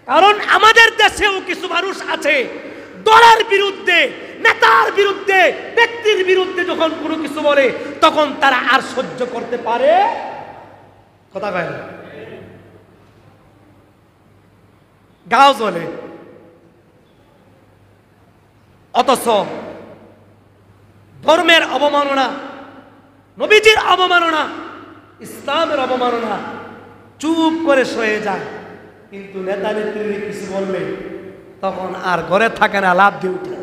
কারণ আমাদের দেশেও কিছু মানুষ আছে দলের বিরুদ্ধে, নেতার বিরুদ্ধে, ব্যক্তির বিরুদ্ধে যখন কোনো কিছু বলে তখন তারা আর সহ্য করতে পারে কথা কয় না, গাও জ্বলে। অথচ ধর্মের অবমাননা, নবীজির অবমাননা, ইসলামের অবমাননা চুপ করে সয়ে যায়। কিন্তু নেতা নেত্রীর কিছু বললে তখন আর ঘরে থাকে না, লাভ দিয়ে উঠে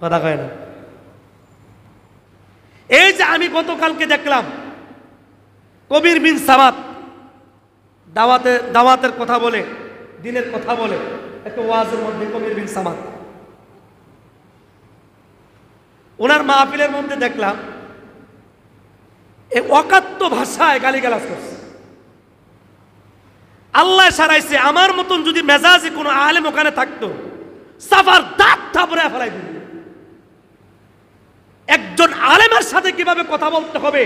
কথা কয় না। এই যে আমি গতকালকে দেখলাম কবির বিন সামাদ দাওয়াতের কথা বলে, দিনের কথা বলে একটা ওয়াজের মধ্যে কবির বিন সামাদ ওনার মাহফিলের মধ্যে দেখলাম এই অকাত্য ভাষায় গালিগালাজ করছে। আল্লাহ সারাইছে, আমার মতন যদি মেজাজে কোনো আলেম ওখানে থাকতো সাফার দাঁত থাপড়ে ফেলাই দিত। একজন আলেমের সাথে কিভাবে কথা বলতে হবে,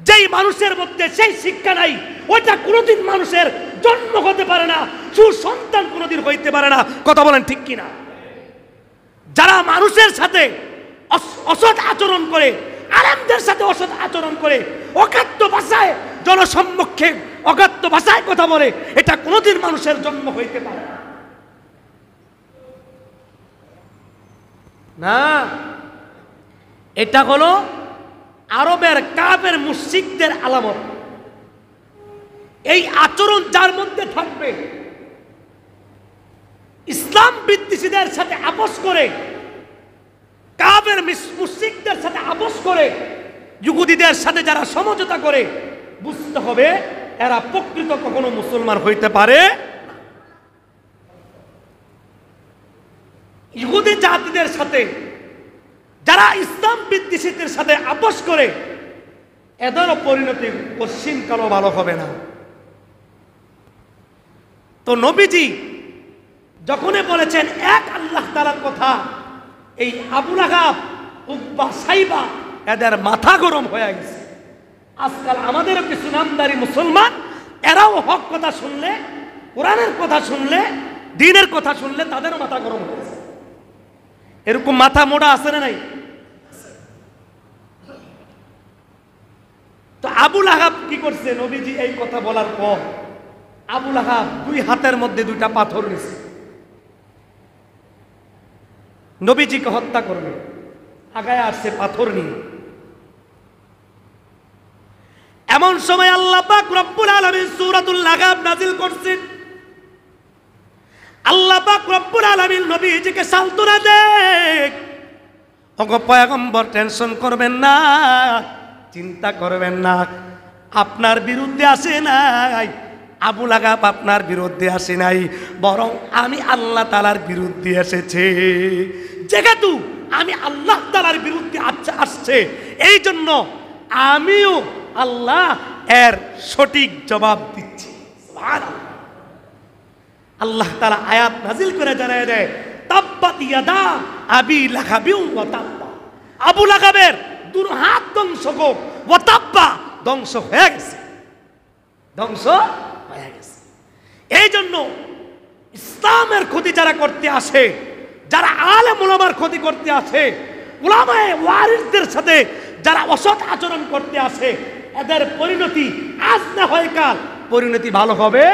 যেই মানুষের মধ্যে সেই শিক্ষা নাই, ওইটা কোনোদিন মানুষের জন্ম হতে পারে না, সুসন্তান কোনোদিন হইতে পারে না। কথা বলেন ঠিক কিনা? যারা মানুষের সাথে অসৎ আচরণ করে, আলেমদের সাথে অসৎ আচরণ করে, অকাত্য ভাষায় জনসম্মুখে অকাত্য ভাষায় কথা বলে, এটা কোনোদিন মানুষের জন্ম হইতে পারে না। এটা হলো আরবের কাফের মুশরিকদের আলামত। এই আচরণ যার মধ্যে থাকবে, ইসলাম বিদ্বেষীদের সাথে আপোষ করে, কাফের মুশরিকদের সাথে আপোষ করে, ইহুদিদের সাথে যারা সমঝোতা করে, বুঝতে হবে এরা প্রকৃত কখনো মুসলমান হইতে পারে। ইহুদি জাতিদের সাথে যারা ইসলাম বিদ্বেষীদের সাথে আপোষ করে, এদেরও পরিণতি পশ্চিমকালও ভালো হবে না। তো নবীজি যখনই বলেছেন এক আল্লাহ তাআলার কথা, এই আবু লাহাব, উতবা, সাইবা এদের মাথা গরম হয়ে গেছে। আজকাল আমাদেরও কিছু নামদারি মুসলমান, এরাও হক কথা শুনলে, কোরআনের কথা শুনলে, দ্বীনের কথা শুনলে তাদেরও মাথা গরম হয়েছে। এরকম মাথা মোটা আছে না নাই? তো আবু লাহাব কি করছে? নবীজি এই কথা বলার পর আবু লাহাব দুই হাতের মধ্যে দুইটা পাথর নিছে, নবীজিকে হত্যা করবে, আগায় আসছে পাথর নিয়ে। এমন সময় আল্লাহ পাক রব্বুল আলামিন সূরাতুল লাহাব নাযিল করছেন। আল্লাহ পাক রব্বুল আলামিন নবীজিকে সান্ত্বনা দেন, ওগো পয়গম্বর টেনশন করবেন না, চিন্তা করবেন না, আপনার বিরুদ্ধে আসে নাই, আবু লাহাব আপনার বিরুদ্ধে আসে নাই, বরং আমি আল্লাহ তাআলার বিরুদ্ধে এসেছে। যেহেতু আমি আল্লাহ তাআলার বিরুদ্ধে আসছে, এই জন্য আমিও আল্লাহ এর সঠিক জবাব দিচ্ছি। সুবহানাল্লাহ। আল্লাহ তাআলা আয়াত নাযিল করে জানায় দেয়, তাব্বাত ইয়াদা আবি লাহাবিন ওয়া তাব্বা, আবু লাহাবের দুই হাত ধ্বংস হোক, ওয়া তাব্বা ধ্বংস হয়ে গেছে, ধ্বংস হয়ে গেছে। এই জন্য ইসলামের ক্ষতি যারা করতে আসে, যারা আলেম ওলামার ক্ষতি করতে আসে, উলামায়ে ওয়ারিসদের সাথে যারা অসৎ আচরণ করতে আসে, এদের পরিণতি আজ না হয় কাল পরিণতি ভালো হবে